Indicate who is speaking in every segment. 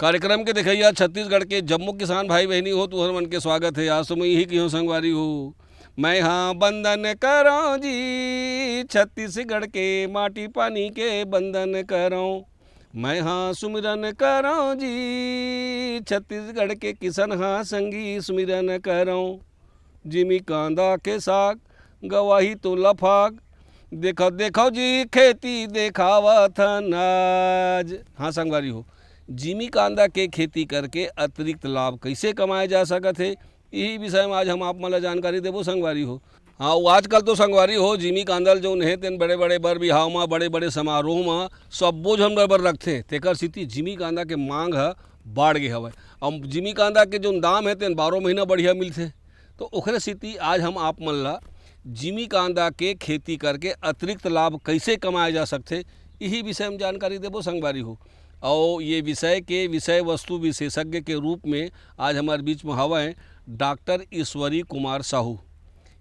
Speaker 1: कार्यक्रम के देखिया छत्तीसगढ़ के जम्मू किसान भाई बहनी हो तुहर मन के स्वागत है। आज मैं यही की हूँ संगवारी हो, मैं हाँ बंदन करो जी छत्तीसगढ़ के माटी पानी के बंदन करो। मैं हाँ सुमिरन करो जी छत्तीसगढ़ के किसान हाँ संगी सुमिरन करो। जिमी कांदा के साग गवाही तो लफाक, देखो देखो जी खेती देखावत नाज। हाँ संगवारी हो, जिमी कांदा के खेती करके अतिरिक्त लाभ कैसे कमाए जा सकत है, यही विषय में आज हम आप मन जानकारी देबो संगवारी हो। हाँ वो आजकल तो संगवारी हो जिमी कांदा जौन है तेन बड़े बड़े बर बिहाव में बड़े बड़े समारोह में सब्बो झन बर रखथे, तेकर सेती जिमी कांदा के मांग है बाढ़ गए हवय। अब जिमी कांदा के जो दाम है तेन 12 महीना बढ़िया मिलथे, तो ओखरे स्थिति आज हम आप मन ला जिमी कांदा के खेती करके अतिरिक्त लाभ कैसे कमाए जा सकते यही विषय में जानकारी देबो संगवारी हो। और ये विषय के विषय वस्तु विशेषज्ञ के रूप में आज हमारे बीच में हवा डॉक्टर ईश्वरी कुमार साहू।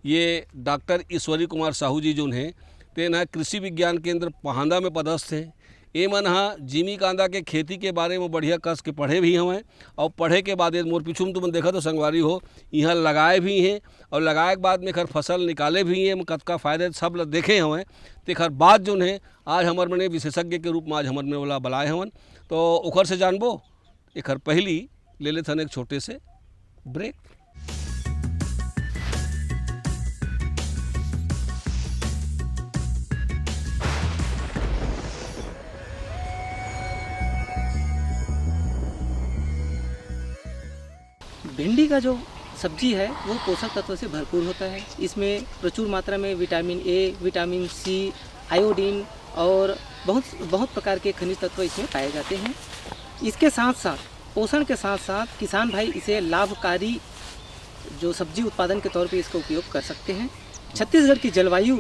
Speaker 1: ये डॉक्टर ईश्वरी कुमार साहू जी जो हैं तेना कृषि विज्ञान केंद्र पहांदा में पदस्थ हैं। ये मन हाँ जिमी कांदा के खेती के बारे में बढ़िया कस के पढ़े भी हवें और पढ़े के बाद मोर पीछू में तुम देखा तो संगवारी हो यहाँ लगाए भी हैं और लगाए के बाद में खर फसल निकाले भी हैं, कतका फ़ायदे सब देखे हवें। तेखर बाद जो है आज हमार मने विशेषज्ञ के रूप में आज हमारे वाला बुलाए हवन, तो ओखर से जानबो। एखर पहली ले लेथन एक छोटे से ब्रेक।
Speaker 2: भिंडी का जो सब्जी है वो पोषक तत्वों से भरपूर होता है। इसमें प्रचुर मात्रा में vitamin A, vitamin C, iodine और बहुत प्रकार के खनिज तत्व इसमें पाए जाते हैं। इसके साथ साथ पोषण के साथ साथ किसान भाई इसे लाभकारी जो सब्जी उत्पादन के तौर पे इसका उपयोग कर सकते हैं। छत्तीसगढ़ की जलवायु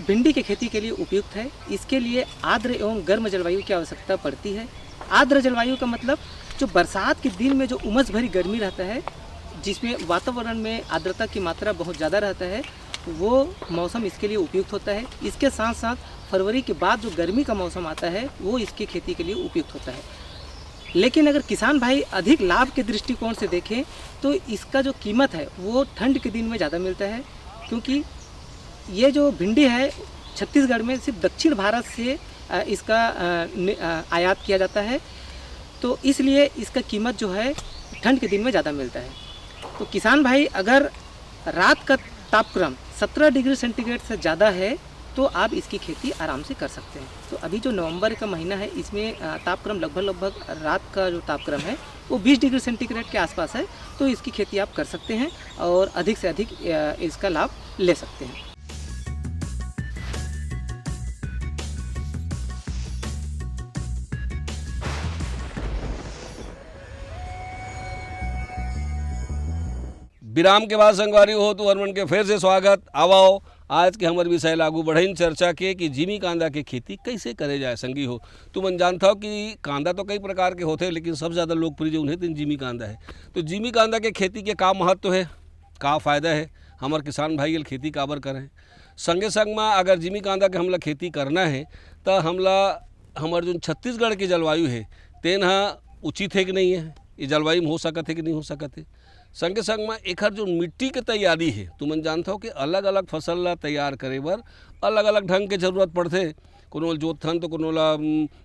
Speaker 2: भिंडी की खेती के लिए उपयुक्त है। इसके लिए आर्द्र एवं गर्म जलवायु की आवश्यकता पड़ती है। आर्द्र जलवायु का मतलब जो बरसात के दिन में जो उमस भरी गर्मी रहता है, जिसमें वातावरण में आर्द्रता की मात्रा बहुत ज़्यादा रहता है, वो मौसम इसके लिए उपयुक्त होता है। इसके साथ साथ फरवरी के बाद जो गर्मी का मौसम आता है वो इसकी खेती के लिए उपयुक्त होता है। लेकिन अगर किसान भाई अधिक लाभ के दृष्टिकोण से देखें तो इसका जो कीमत है वो ठंड के दिन में ज़्यादा मिलता है, क्योंकि ये जो भिंडी है छत्तीसगढ़ में सिर्फ दक्षिण भारत से इसका आयात किया जाता है, तो इसलिए इसका कीमत जो है ठंड के दिन में ज़्यादा मिलता है। तो किसान भाई अगर रात का तापक्रम 17 डिग्री सेंटीग्रेड से ज़्यादा है तो आप इसकी खेती आराम से कर सकते हैं। तो अभी जो नवंबर का महीना है इसमें तापक्रम लगभग रात का जो तापक्रम है वो 20 डिग्री सेंटीग्रेड के आसपास है, तो इसकी खेती आप कर सकते हैं और अधिक से अधिक इसका लाभ ले सकते हैं।
Speaker 1: विराम के बाद संगवारी हो तो हरमन के फिर से स्वागत। आओ आज के हमारे विषय लागू बढ़इन चर्चा के कि जिमी कांदा के खेती कैसे करे जाए। संगी हो तुम जानता हो कि कांदा तो कई प्रकार के होते हैं, लेकिन सबसे ज़्यादा लोकप्रिय जो उन्हें जिमी कांदा है। तो जिमी कांदा के खेती के का महत्व है, का फ़ायदा है, हमारे किसान भाई खेती काबर करें। संगे संग में अगर जिमी कांदा के हमला खेती करना है तो हमला हमारे जो छत्तीसगढ़ की जलवायु है तेन उचित है कि नहीं है, ये जलवायु में हो सकत है कि नहीं हो सकत है। संगे संग में एकर जो मिट्टी के तैयारी है तुमन जानते हो कि अलग अलग फसल ला तैयार करे बर अलग अलग ढंग के जरूरत पड़ते। कोनो जोतथन तो कोनो ला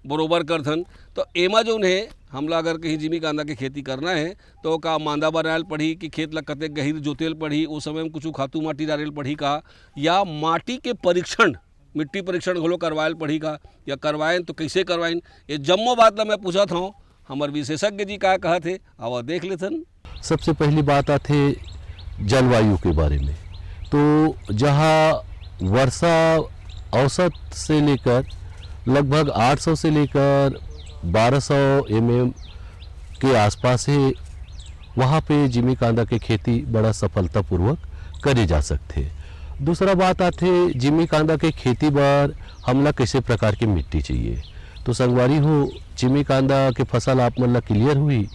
Speaker 1: बरोबर करथन। तो एमा जो है हमला अगर कहीं जिमी कांदा के खेती करना है तो का मांदा बनायल पड़ी कि खेत ला कतेक गहीर जोतेल पड़ी, उस समय में कुछ खातू माटी डालेल पड़ी का, या माटी के परीक्षण मिट्टी परीक्षण घलो करवायल पड़ी का, या करवाएं तो कैसे करवाएं, ये जम्मो बात ला मैं पूछत हूँ। हमारे विशेषज्ञ जी का कहा थे अब देख लेथन।
Speaker 3: सबसे पहली बात आते जलवायु के बारे में। तो जहाँ वर्षा औसत से लेकर लगभग 800 से लेकर 1200 mm के आसपास है, वहाँ पे जिमी कांदा की खेती बड़ा सफलतापूर्वक करे जा सकते हैं। दूसरा बात आते जिमी कांदा के खेती बार हमला कैसे प्रकार की मिट्टी चाहिए। तो संगवारी हो जिमी कांदा के फसल आप मन ला क्लियर हुई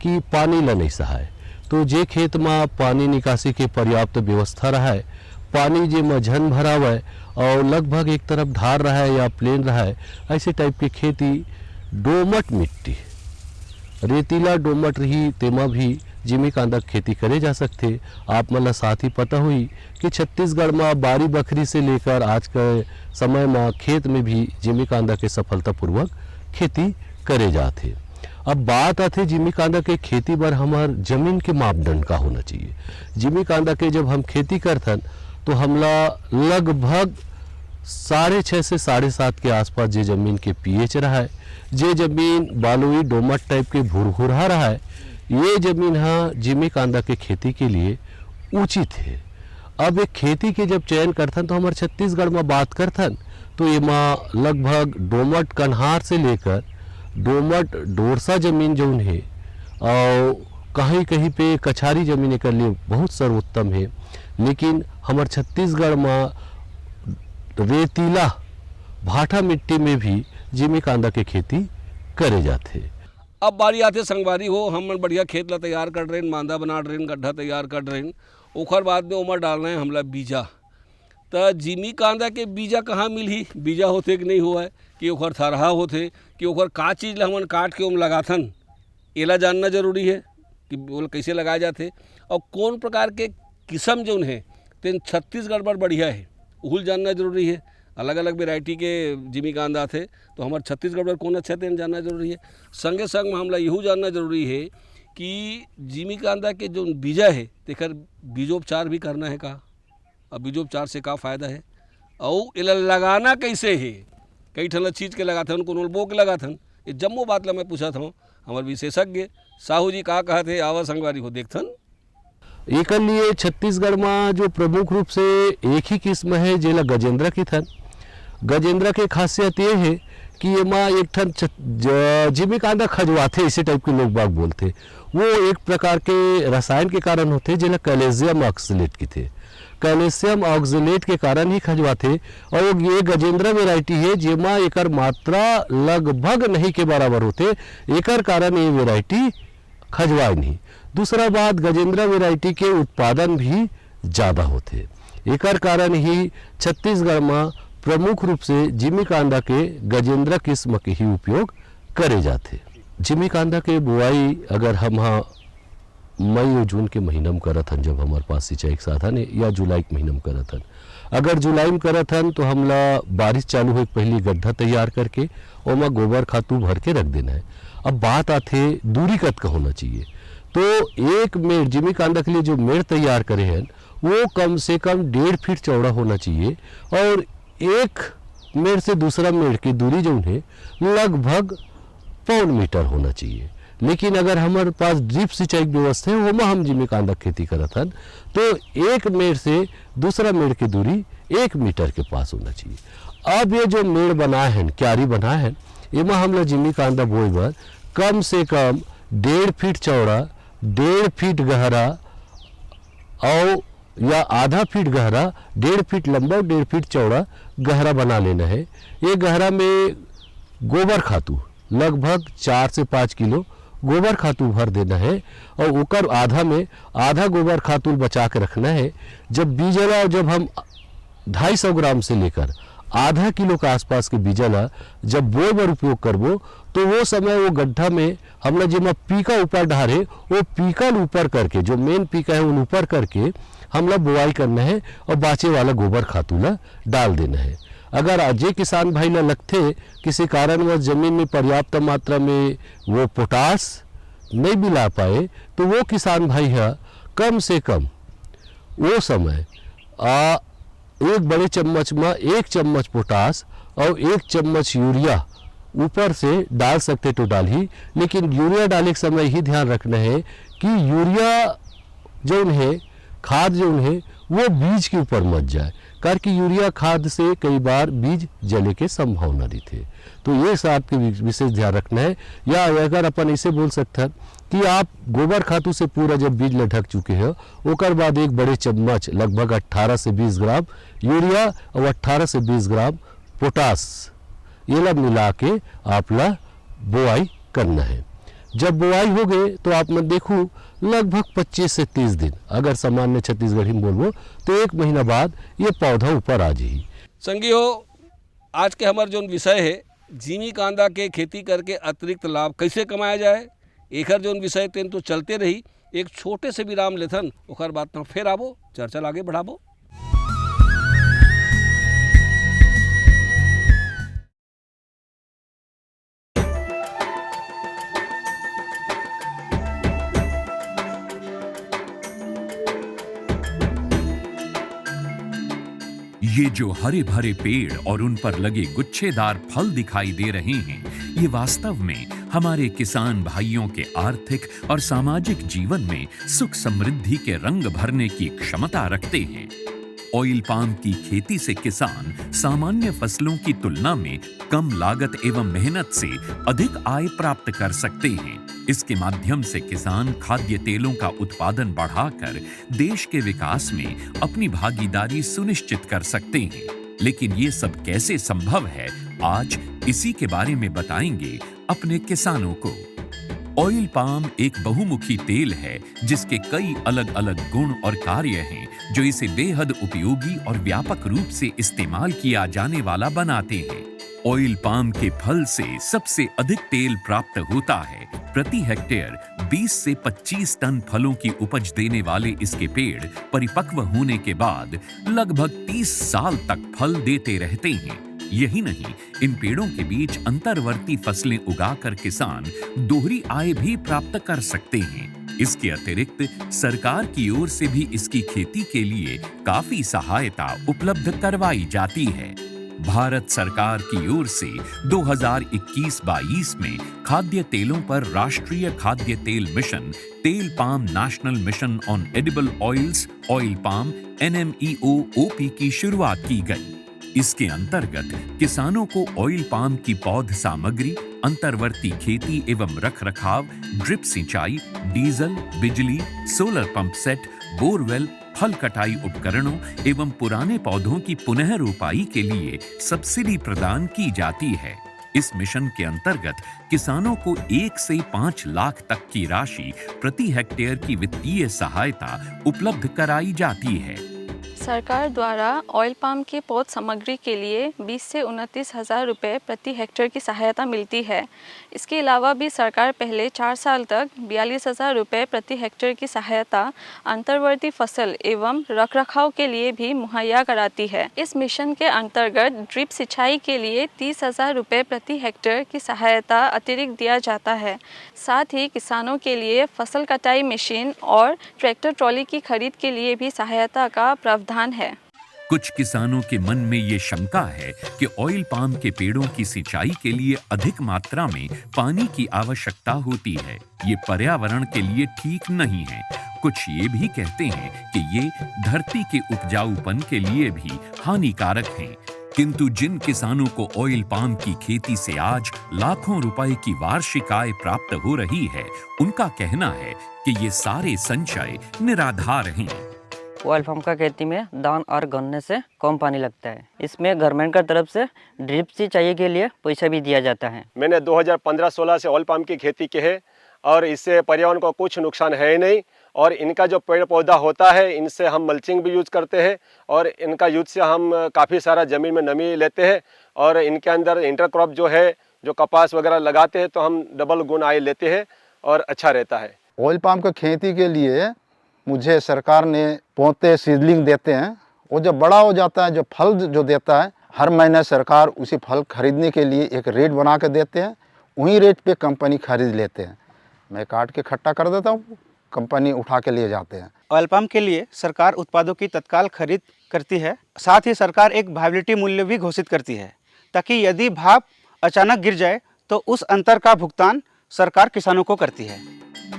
Speaker 3: कि पानी ला नहीं सहाय, तो जे खेत में पानी निकासी के पर्याप्त व्यवस्था रहा है, पानी जे मझन भरावे और लगभग एक तरफ ढार रहा है या प्लेन रहा है, ऐसे टाइप की खेती दोमट मिट्टी रेतीला डोमट रही तेमा भी जिमी कांदा खेती करे जा सकते। आप मन ला साथ ही पता हुई कि छत्तीसगढ़ में बारी बखरी से लेकर आज के समय में खेत में भी जिमी कांदा के सफलतापूर्वक खेती करे जाते। अब बात आते जिमी कांदा के खेती बर हमार जमीन के मापदंड का होना चाहिए। जिमी कांदा के जब हम खेती करथन तो हमला लगभग 6.5 से 7.5 के आसपास जे जमीन के पीएच रहा है, जे जमीन बालुई डोमट टाइप के भुरभुरा रहा है, ये जमीन हाँ जिमी कांदा के खेती के लिए उचित है। अब एक खेती के जब चयन करथन तो हमारे छत्तीसगढ़ में बात करथन तो ये लगभग डोमट कन्हार से लेकर डोमट डोरसा जमीन जौन है और कहीं कहीं पे कछारी जमीन के लिए बहुत सर्वोत्तम है। लेकिन हमारे छत्तीसगढ़ में रेतीला भाटा मिट्टी में भी जिमी कांदा के खेती करे जाते।
Speaker 1: अब बारी आते संगवारी हो, हम बढ़िया खेत ला तैयार कर रहे हैं, मांदा बना रहे हैं, गड्ढा तैयार कर रहे हैं, ओखर बाद में उमर डालना है हमला बीजा। तो जिमी कांदा के बीजा कहाँ मिलही? बीजा होते कि नहीं हुआ है कि ओखर थरहा होते कि ओखर का चीज़ ला हमन काट के ओम लगाथन, एला जानना जरूरी है कि बोल कैसे लगाए जाते और कौन प्रकार के किस्म जौन है तेन छत्तीसगढ़ पर बढ़िया है उहुल जानना जरूरी है। अलग अलग वेराइटी के जिमी कांदा थे तो हमारे छत्तीसगढ़ पर कौन अच्छा तेन जानना जरूरी है। संगे संग में हमला यहू जानना जरूरी है कि जिमी कांदा के जो बीजा है तेकर बीजोपचार भी करना है का, अब बीजोपचार से का फ़ायदा है और इला लगाना कैसे है। कई ठन चीज़ के लगाथन, कोनो बो के लगाथन, ये जम्मो बात ला मैं पूछा था हमारे विशेषज्ञ साहू जी का कहा थे आवा संगवारी हो देखथन।
Speaker 3: एक लिए छत्तीसगढ़ में जो प्रमुख रूप से एक ही किस्म है जेला गजेंद्र की थन। गजेंद्र के खासियत ये है कि ये माँ एक ठन जिमी कांदा खजवाते इसी टाइप के लोग बाग बोलते। वो एक प्रकार के रसायन के कारण होते जेला कैल्शियम ऑक्सलेट की थे। कैल्शियम ऑक्सलेट के कारण ही खजवाते और ये गजेंद्र वेराइटी है जेमा एकर मात्रा लगभग नहीं के बराबर होते, एकर कारण ये वेराइटी खजवाए नहीं। दूसरा बात गजेंद्र वेराइटी के उत्पादन भी ज़्यादा होते, एकर कारण ही छत्तीसगढ़ में प्रमुख रूप से जिमी कांदा के गजेंद्र किस्म के ही उपयोग करे जाते। जिमी कांदा के बुआई अगर हम मई और जून के महीना में करत हन, जब हमारे पास सिंचाई के साधन है, या जुलाई के महीना में करत हन। अगर जुलाई में करत हन तो हमला बारिश चालू हो पहले गड्ढा तैयार करके ओमा गोबर खातू भर के रख देना है। अब बात आते दूरी कत का होना चाहिए, तो एक मेड़ जिमी कांदा के लिए जो मेड़ तैयार करे हैं वो कम से कम 1.5 फीट चौड़ा होना चाहिए और एक मेड़ से दूसरा मेड़ की दूरी जो है लगभग 1.25 मीटर होना चाहिए। लेकिन अगर हमारे पास ड्रिप सिंचाई की व्यवस्था है वो हम जिमी कांदा खेती करत हन तो एक मेड़ से दूसरा मेड़ की दूरी 1 मीटर के पास होना चाहिए। अब ये जो मेड़ बनाए हैं, क्यारी बनाए हैं, इमा हम लोग जिमी कांदा बोए बर कम से कम 1.5 फीट चौड़ा, 1.5 फीट गहरा और या आधा फीट गहरा, 1.5 फीट लंबा और 1.5 फीट चौड़ा गहरा बना लेना है। ये गहरा में गोबर खातू लगभग 4 से 5 किलो गोबर खातू भर देना है और उकर आधा में आधा गोबर खातू बचा के रखना है। जब बीजला जब हम 250 ग्राम से लेकर आधा किलो के आसपास के बीजला जब बोए बर उपयोग करबो तो वो समय वो गड्ढा में हमने जिमा पीका ऊपर डारे वो पीका ऊपर करके जो मेन पीका है वो ऊपर करके हमला बुआई करना है और बाचे वाला गोबर खातू ला डाल देना है। अगर अजय किसान भाई ला लगते किसी कारणवश जमीन में पर्याप्त मात्रा में वो पोटास नहीं मिला पाए तो वो किसान भाई है कम से कम वो समय एक बड़े चम्मच में 1 चम्मच पोटास और 1 चम्मच यूरिया ऊपर से डाल सकते तो डाल ही। लेकिन यूरिया डालने के समय ही ध्यान रखना है कि यूरिया जो है खाद जो है वो बीज के ऊपर मत जाए, कारण कि यूरिया खाद से कई बार बीज जले के संभावना रहती है। तो ये बात के विशेष ध्यान रखना है। या अगर अपन ऐसे बोल सकते हैं कि आप गोबर खातू से पूरा जब बीज ल ढक चुके हो ओकर बाद एक बड़े चम्मच लगभग 18 से 20 ग्राम यूरिया और 18 से 20 ग्राम पोटास ये ला मिला के आप ला बुआई करना है। जब बुआई हो गए तो आप मैं देखूँ लगभग 25 से 30 दिन, अगर सामान्य छत्तीसगढ़ी में बोलबो तो 1 महीना बाद ये पौधा ऊपर आ जाए।
Speaker 1: संगी हो, आज के हमारे जो विषय है जिमी कांदा के खेती करके अतिरिक्त लाभ कैसे कमाया जाए एकर जोन विषय तेन तो चलते रही, एक छोटे से विराम लेथन, ओकर बाद तो फिर आबो चर्चा आगे बढ़ाबो।
Speaker 4: ये जो हरे भरे पेड़ और उन पर लगे गुच्छेदार फल दिखाई दे रहे हैं, ये वास्तव में हमारे किसान भाइयों के आर्थिक और सामाजिक जीवन में सुख समृद्धि के रंग भरने की क्षमता रखते हैं। ऑयल पाम की खेती से किसान सामान्य फसलों की तुलना में कम लागत एवं मेहनत से अधिक आय प्राप्त कर सकते हैं। इसके माध्यम से किसान खाद्य तेलों का उत्पादन बढ़ाकर देश के विकास में अपनी भागीदारी सुनिश्चित कर सकते हैं। लेकिन ये सब कैसे संभव है, आज इसी के बारे में बताएंगे अपने किसानों को। ऑयल पाम एक बहुमुखी तेल है जिसके कई अलग अलग गुण और कार्य हैं जो इसे बेहद उपयोगी और व्यापक रूप से इस्तेमाल किया जाने वाला बनाते हैं। ऑयल पाम के फल से सबसे अधिक तेल प्राप्त होता है। प्रति हेक्टेयर 20 से 25 टन फलों की उपज देने वाले इसके पेड़ परिपक्व होने के बाद लगभग 30 साल तक फल देते रहते हैं। यही नहीं, इन पेड़ों के बीच अंतर्वर्ती फसलें उगाकर किसान दोहरी आय भी प्राप्त कर सकते हैं। इसके अतिरिक्त सरकार की ओर से भी इसकी खेती के लिए काफी सहायता उपलब्ध करवाई जाती है। भारत सरकार की ओर से 2021-22 में खाद्य तेलों पर राष्ट्रीय खाद्य तेल मिशन, तेल palm national mission on edible oils, oil palm NMEO-OP की शुरुआत की गई। इसके अंतर्गत किसानों को ऑयल पाम की पौध सामग्री, अंतर्वर्ती खेती एवं रखरखाव, ड्रिप सिंचाई, डीजल, बिजली, सोलर पंप सेट, बोरवेल, फल कटाई उपकरणों एवं पुराने पौधों की पुनः रोपाई के लिए सब्सिडी प्रदान की जाती है। इस मिशन के अंतर्गत किसानों को 1 से 5 लाख तक की राशि प्रति हेक्टेयर की वित्तीय सहायता उपलब्ध कराई जाती है।
Speaker 5: सरकार द्वारा ऑयल पाम की पौध सामग्री के लिए 20 से 29 हज़ार रुपये प्रति हेक्टेयर की सहायता मिलती है। इसके अलावा भी सरकार पहले 4 साल तक 42,000 रुपये प्रति हेक्टेयर की सहायता अंतर्वर्ती फसल एवं रखरखाव के लिए भी मुहैया कराती है। इस मिशन के अंतर्गत ड्रिप सिंचाई के लिए 30,000 रुपये प्रति हेक्टेयर की सहायता अतिरिक्त दिया जाता है। साथ ही किसानों के लिए फसल कटाई मशीन और ट्रैक्टर ट्रॉली की खरीद के लिए भी सहायता का प्रावधान है।
Speaker 4: कुछ किसानों के मन में ये शंका है कि ऑयल पाम के पेड़ों की सिंचाई के लिए अधिक मात्रा में पानी की आवश्यकता होती है। ये पर्यावरण के लिए ठीक नहीं है। कुछ ये भी कहते हैं कि ये धरती के उपजाऊपन के लिए भी हानिकारक हैं। किंतु जिन किसानों को ऑयल पाम की खेती से आज लाखों रुपए की वार्षिक आय प्राप्त हो रही है, उनका कहना है कि ये सारे संचय निराधार हैं।
Speaker 6: ऑयल पाम का खेती में धान और गन्ने से कम पानी लगता है। इसमें गवर्नमेंट का तरफ से ड्रिप सिंचाई के लिए पैसा भी दिया जाता है।
Speaker 7: मैंने 2015-16 से ऑयल पाम की खेती की है और इससे पर्यावरण को कुछ नुकसान है ही नहीं। और इनका जो पेड़ पौधा होता है, इनसे हम मल्चिंग भी यूज करते हैं और इनका यूज से हम काफ़ी सारा ज़मीन में नमी लेते हैं। और इनके अंदर इंटरक्रॉप जो है, जो कपास वगैरह लगाते हैं तो हम डबल गुण आय लेते हैं और अच्छा रहता है।
Speaker 8: ऑयल पाम की खेती के लिए मुझे सरकार ने पौधे सीडलिंग देते हैं। वो जब बड़ा हो जाता है, जो फल जो देता है, हर महीने सरकार उसी फल खरीदने के लिए एक रेट बना के देते हैं। वही रेट पे कंपनी खरीद लेते हैं। मैं काट के इकट्ठा कर देता हूँ, कंपनी उठा के लिए जाते हैं।
Speaker 9: ऑयल पाम के लिए सरकार उत्पादों की तत्काल खरीद करती है। साथ ही सरकार एक वायबिलिटी मूल्य भी घोषित करती है, ताकि यदि भाव अचानक गिर जाए तो उस अंतर का भुगतान सरकार किसानों को करती है।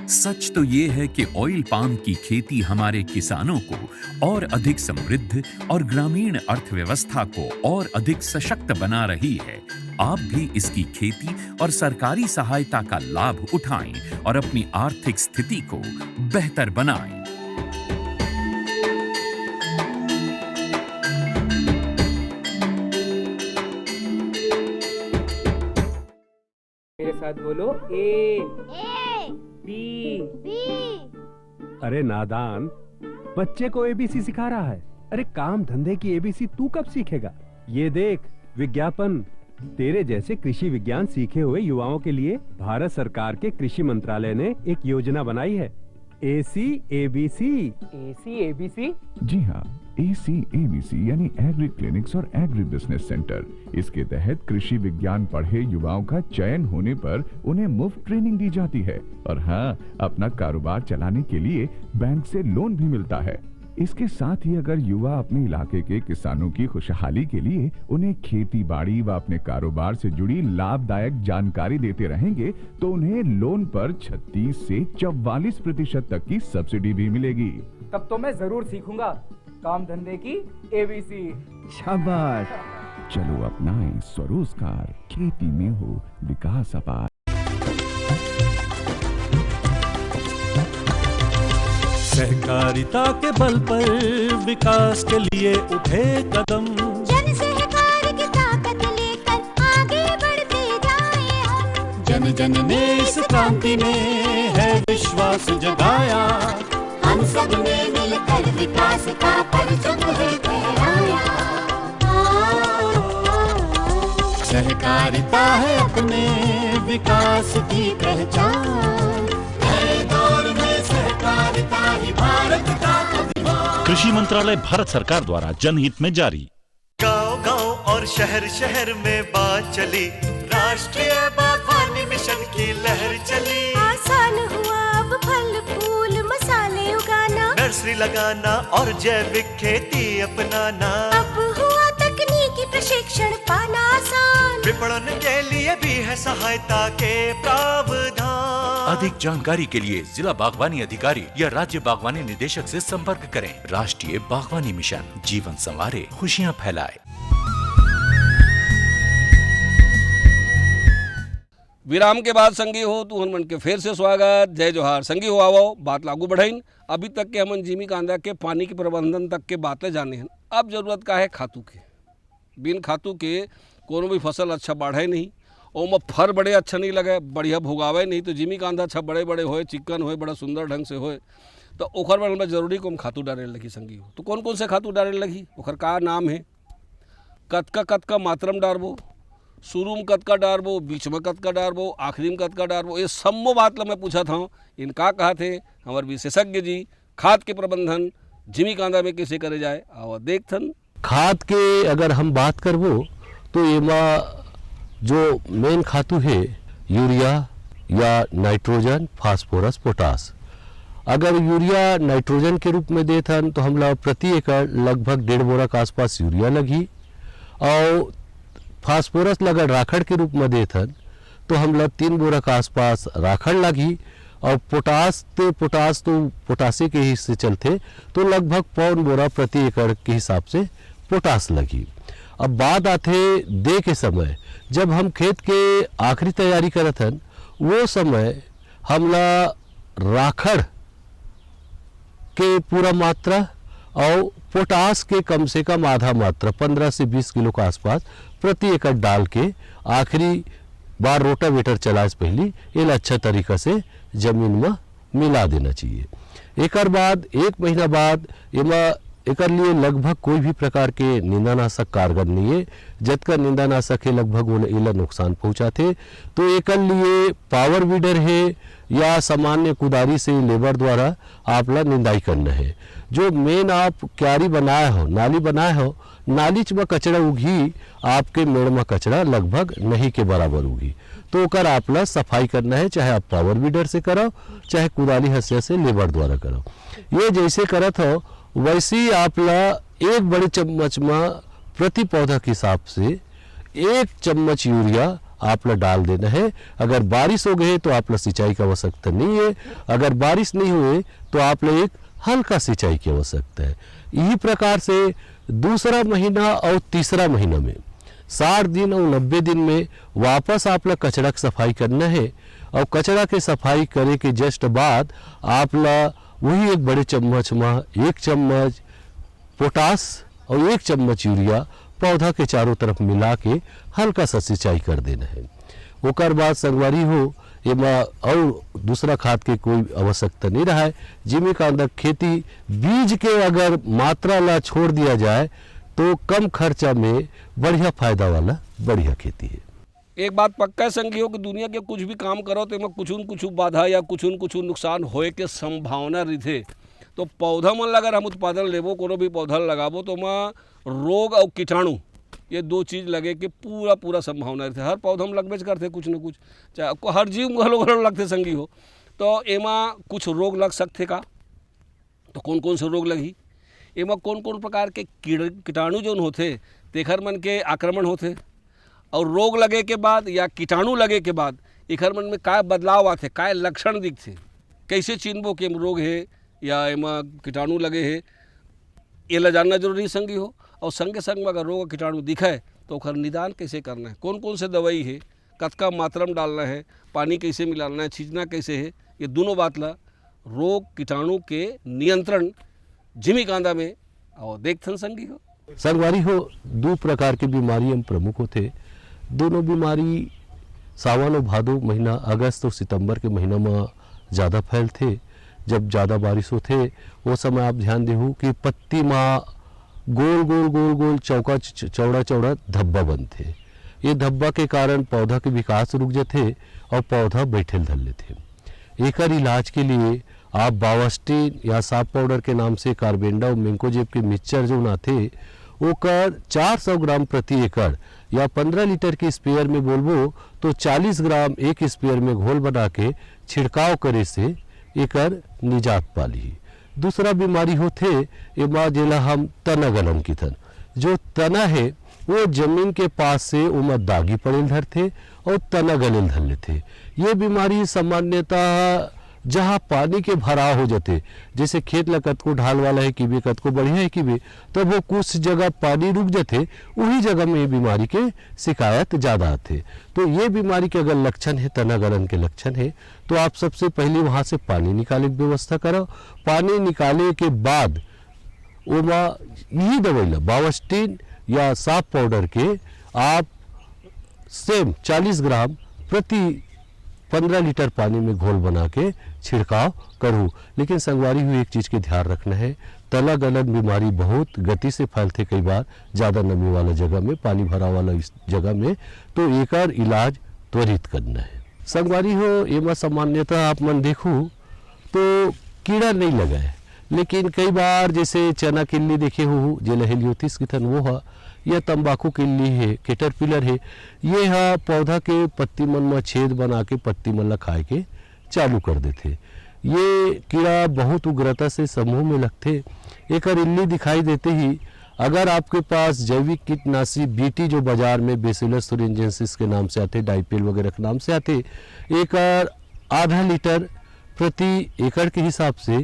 Speaker 4: सच तो ये है कि ऑयल पाम की खेती हमारे किसानों को और अधिक समृद्ध और ग्रामीण अर्थव्यवस्था को और अधिक सशक्त बना रही है। आप भी इसकी खेती और सरकारी सहायता का लाभ उठाएं और अपनी आर्थिक स्थिति को बेहतर बनाएं।
Speaker 10: मेरे साथ बोलो ए बी।
Speaker 11: अरे नादान, बच्चे को एबीसी सिखा रहा है। अरे काम धंधे की एबीसी तू कब सीखेगा? ये देख, विज्ञापन तेरे जैसे कृषि विज्ञान सीखे हुए युवाओं के लिए भारत सरकार के कृषि मंत्रालय ने एक योजना बनाई है, ACABC।
Speaker 10: ACABC?
Speaker 12: जी हाँ, ACABC यानी एग्री क्लिनिक्स और एग्री बिजनेस सेंटर। इसके तहत कृषि विज्ञान पढ़े युवाओं का चयन होने पर उन्हें मुफ्त ट्रेनिंग दी जाती है और हाँ, अपना कारोबार चलाने के लिए बैंक से लोन भी मिलता है। इसके साथ ही अगर युवा अपने इलाके के किसानों की खुशहाली के लिए उन्हें खेती बाड़ी व अपने कारोबार से जुड़ी लाभदायक जानकारी देते रहेंगे तो उन्हें लोन पर 36 से 44% तक की सब्सिडी भी मिलेगी।
Speaker 10: तब तो मैं जरूर सीखूंगा काम धंधे की ABC।
Speaker 12: शाबाश, चलो अपनाएं स्वरोजगार, खेती में हो विकास अपार।
Speaker 13: सहकारिता के बल पर विकास के लिए उठे कदम,
Speaker 14: जन सहकार की ताकत लेकर आगे बढ़ते जाएं हम।
Speaker 13: जन जन ने इस क्रांति में है विश्वास जगाया,
Speaker 14: हम सब ने मिलकर विकास का परचम है फहराया।
Speaker 13: सहकारिता है अपने विकास की पहचान, नए दौर में सहकारिता ही भारत का अभिमान।
Speaker 15: कृषि मंत्रालय भारत सरकार द्वारा जनहित में जारी।
Speaker 16: गांव-गांव और शहर-शहर में बात चली, राष्ट्रीय बागवानी मिशन की लहर चली।
Speaker 14: आसान हुआ अब फल फूल मसाले उगाना,
Speaker 16: नर्सरी लगाना और जैविक खेती अपनाना।
Speaker 14: अब हुआ तकनीकी प्रशिक्षण पाना आसान,
Speaker 16: विपणन के लिए भी है सहायता के प्रावधान।
Speaker 17: अधिक जानकारी के लिए जिला बागवानी अधिकारी या राज्य बागवानी निदेशक से संपर्क करें। राष्ट्रीय बागवानी मिशन, जीवन संवारे, खुशियां फैलाए।
Speaker 1: विराम के बाद संगी हो तू हनुमान के फिर से स्वागत, जय जोहार। संगी हो आवो बात लागू बढ़ाइन। अभी तक के हमन जिमी कांदा के पानी के प्रबंधन तक के बातें जाने हैं। अब जरूरत का है खातू के। बिन खातू के कोनो भी फसल अच्छा बढ़े नहीं, ओमा फर बड़े अच्छा नहीं लगे, बढ़िया भोगावे नहीं। तो जिमी कांदा अच्छा बड़े बड़े होए, चिकन होए, बड़ा सुंदर ढंग से होए, तो ओखर बर हमें जरूरी को हम खातू डाले लगी संगी हो। तो कौन कौन से खातू डाले लगी, ओखर का नाम है, कतका मात्रा में डारबो, शुरू में कतका डारबो, बीच में कतका डारबो, आखिरी में कतका डारबो, ये सम्मो बात ला मैं पूछा था। इनका कहा थे हमारे विशेषज्ञ जी, खाद के प्रबंधन जिमी कांदा में कैसे करे जाए, आओ देखथन।
Speaker 3: खाद के अगर हम बात करबो तो एमा जो मेन खातू है यूरिया या नाइट्रोजन, फास्फोरस, पोटास। अगर यूरिया नाइट्रोजन के रूप में देथन तो हम लोग प्रति एकड़ लगभग 1.5 बोरा के आसपास यूरिया लगी, और फास्फोरस अगर राखड़ के रूप में देथन तो हम लोग 3 बोरा के आसपास राखड़ लगी, और पोटास तो पोटासी के हिस्से चलते तो लगभग 1.25 बोरा प्रति एकड़ के हिसाब से पोटास लगी। अब बात आते दे के समय, जब हम खेत के आखिरी तैयारी करत हन वो समय हमला राखड़ के पूरा मात्रा और पोटास के कम से कम आधा मात्रा 15 से 20 किलो के आसपास प्रति एकड़ डाल के आखिरी बार रोटावेटर चलाए से पहले ये अच्छा तरीका से जमीन में मिला देना चाहिए। एक बाद 1 महीना बाद एकर लिए लगभग कोई भी प्रकार के निंदानाशक कारगर नहीं है। जतका निंदानाशक है लगभग वो इला नुकसान पहुंचाते, तो एकर लिए पावर वीडर है या सामान्य कुदारी से लेबर द्वारा आपला निंदाई करना है। जो मेन आप क्यारी बनाए हो, नाली बनाए हो, नालीच में कचरा उगी, आपके मेड़ में कचरा लगभग नहीं के बराबर उगी, तो ओकर आपला सफाई करना है, चाहे आप पावर वीडर से करो चाहे कुदाली हंसिया से लेबर द्वारा करो। ये जैसे करत हो वैसे ही आपला 1 बड़े चम्मच में प्रति पौधा के हिसाब से 1 चम्मच यूरिया आपला डाल देना है। अगर बारिश हो गई तो आपला सिंचाई की आवश्यकता नहीं है, अगर बारिश नहीं हुए तो आपला एक हल्का सिंचाई की आवश्यकता है। यही प्रकार से दूसरा महीना और तीसरा महीना में 60 दिन और 90 दिन में वापस आपला कचरा की सफाई करना है, और कचरा के सफाई करे के जस्ट बाद आपला वही 1 बड़े चम्मच में 1 चम्मच पोटास और 1 चम्मच यूरिया पौधा के चारों तरफ मिला के हल्का सा सिंचाई कर देना है। ओकर बाद संगवारी हो एमा और दूसरा खाद के कोई आवश्यकता नहीं रहा है। जिमी का अंदर खेती बीज के अगर मात्रा ला छोड़ दिया जाए तो कम खर्चा में बढ़िया फायदा वाला बढ़िया खेती है।
Speaker 1: एक बात पक्का है संगी हो कि दुनिया के कुछ भी काम करो तो कुछ न कुछ बाधा या कुछ न कुछ नुकसान होए के संभावना रही। तो पौधा मन अगर हम उत्पादन लेबो कोनो भी पौधा लगाबो तो वहाँ रोग और कीटाणु ये दो चीज़ लगे कि पूरा संभावना रहते। हर पौधा में लगबे करते कुछ न कुछ, चाहे आपको हर जीव में घलो लगते संगी हो। तो एमा कुछ रोग लग सकते का, तो कौन कौन से रोग लगी, एमा कौन कौन प्रकार के कीटाणु जो होते तेखर मन के आक्रमण होते, और रोग लगे के बाद या कीटाणु लगे के बाद एखर मन में काय बदलाव आते, काय लक्षण दिखते, कैसे चिन्हबो कि रोग है या एमा कीटाणु लगे है, ये ला जानना जरूरी संगी हो। और संगे संग में अगर रोग कीटाणु दिखे तो ओकर निदान कैसे करना है, कौन कौन से दवाई है, कतका मात्रा में डालना है, पानी कैसे मिलाना है, छींचना कैसे है, ये दोनों बात ला रोग कीटाणु के नियंत्रण जिमी कांदा में और देखथन संगी हो।
Speaker 3: संगवारी हो, दो प्रकार की बीमारी हम प्रमुख होते। दोनों बीमारी सावन और भादो महीना, अगस्त और सितंबर के महीना में ज़्यादा फैलते। जब ज़्यादा बारिश होते वो समय आप ध्यान देहू कि पत्ती में गोल गोल गोल गोल चौका चौड़ा धब्बा बनते। ये धब्बा के कारण पौधा के विकास रुक जाते और पौधा बैठल धर लेते। एकर इलाज के लिए आप बावास्टिन या साफ पाउडर के नाम से कार्बेंडा और मैंकोजेब के मिक्सचर जो आते ओकर 400 ग्राम प्रति एकड़ या 15 लीटर के स्प्रेयर में बोलबो तो 40 ग्राम एक स्प्रेयर में घोल बना के छिड़काव करे से एकर निजात पाली। दूसरा बीमारी होते एमा जेला हम तना गलन की थन, जो तना है वो जमीन के पास से उमा दागी पड़ेल धरते और तना गलेल धर लेते। ये बीमारी सामान्यतः जहाँ पानी के भराव हो जाते, जैसे खेत ला कतको ढाल वाला है कि भी कतको बढ़िया है कि भी, तो वो कुछ जगह पानी रुक जाते, वही जगह में ये बीमारी के शिकायत ज़्यादा आते। तो ये बीमारी के अगर लक्षण है, तना गलन के लक्षण है, तो आप सबसे पहले वहाँ से पानी निकाले की व्यवस्था करो। पानी निकाले के बाद ओमा यही दवाई ला बावास्टिन या साफ पाउडर के आप सेम 40 ग्राम प्रति 15 लीटर पानी में घोल बना के छिड़काव करूँ। लेकिन संगवारी हुई एक चीज़ के ध्यान रखना है, तना गलन बीमारी बहुत गति से फैलते कई बार ज़्यादा नमी वाला जगह में, पानी भरा वाला इस जगह में, तो एकर इलाज त्वरित करना है। संगवारी हो एमा सामान्यतः आप मन देखूँ तो कीड़ा नहीं लगा है, लेकिन कई बार जैसे चना किल्ली देखे हो जेला हेलियोथिस की थन वो है, यह तंबाकू किल्ली है, कैटरपिलर है, ये है पौधा के पत्ती मन में छेद बना के पत्ती मन ला खाए के चालू कर देते। ये कीड़ा बहुत उग्रता से समूह में लगते। एक इल्ली दिखाई देते ही अगर आपके पास जैविक कीटनाशी बीटी जो बाजार में बेसिलस thuringiensis के नाम से आते, डाइपेल वगैरह के नाम से आते, एक आधा लीटर प्रति एकड़ के हिसाब से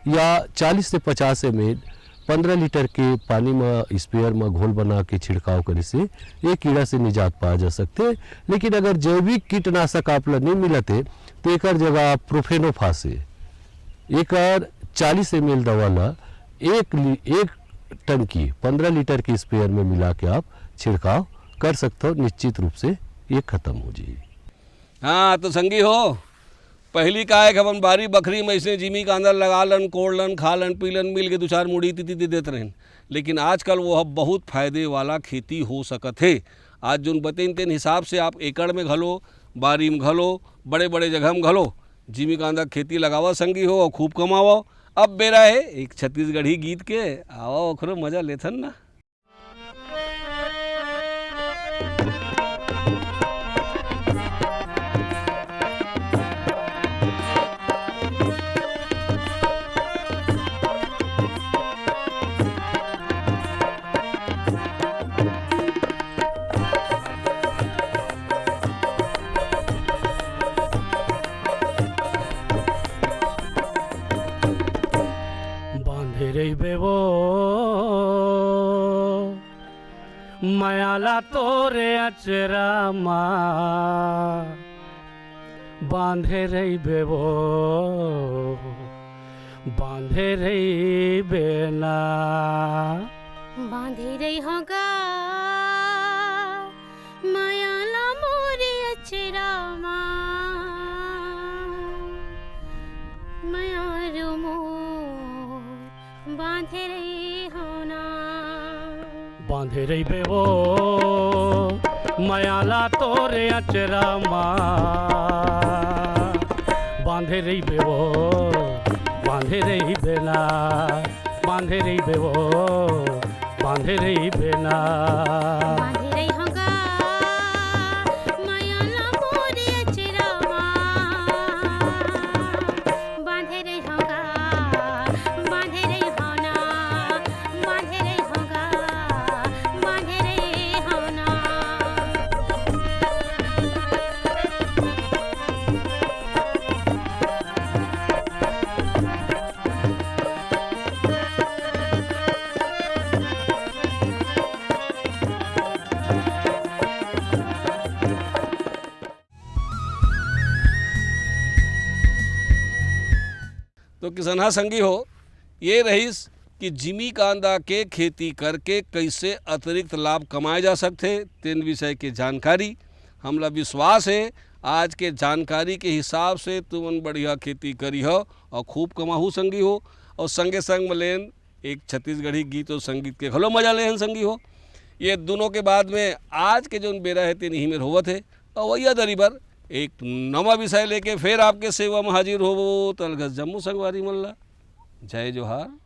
Speaker 3: या 40 से 50 ml 15 लीटर के पानी में स्प्रेयर में घोल बना के छिड़काव करे से ये कीड़ा से निजात पाया जा सकते। लेकिन अगर जैविक कीटनाशक आप नहीं मिलते तो एक जगह प्रोफेनोफास एक 40 ml दवा ला एक टंकी 15 लीटर की स्प्रेयर में मिला के आप छिड़काव कर सकते हो, निश्चित रूप से ये खत्म हो जाएगी।
Speaker 1: हाँ तो संगी हो, पहली का है कि अपन बारी बकरी में ऐसे जिमी का अंदर लगा लन, कोड़ लन, खा लन, पी लन, मिल के 2-4 मुड़ी तीती देते रहें। लेकिन आजकल वो अब बहुत फायदे वाला खेती हो सकत है। आज जो बतेन तेन हिसाब से आप एकड़ में घलो, बारी में घलो, बड़े बड़े जगह में घलो जिमी का अंदर खेती लगावा संगी हो और खूब कमावा। अब बेरा है एक छत्तीसगढ़ी गीत के, आओ ओखरो मजा लेथन ना।
Speaker 18: बेवो मायाला तोरे अचरा माँ बांधे रही बेवो बांधे रही बेना
Speaker 14: बांधे रही होगा मायाला मोरे अचरा मायारो बांधे रही होना
Speaker 18: बांधे रही बेवो मयाला तोरे अचरा बांधे रही बेवो बांधे रही बेना बांधे रही बेवो बांधे रही बेना
Speaker 14: बांधे रही होगा मायाला मोरे अचरा बांधे रही होगा बांधे रही होना बांधे रही होगा बांधे रही होना।
Speaker 1: तो किसनहा संगी हो, ये रहीस कि जिमी कांदा के खेती करके कैसे अतिरिक्त लाभ कमाए जा सकते तीन विषय के जानकारी हमला विश्वास है आज के जानकारी के हिसाब से तुमन बढ़िया खेती करी हो और खूब कमाहू संगी हो और संगे संग मलेन एक छत्तीसगढ़ी गीत और संगीत के घलो मजा लेहन संगी हो। ये दोनों के बाद में आज के जो बेरा है तीन ही में होवत है और वही दरी पर एक नवा विषय लेके फिर आपके सेवा में हाजिर हो तलगस जम्मू संगवारी मल्ला। जय जोहार।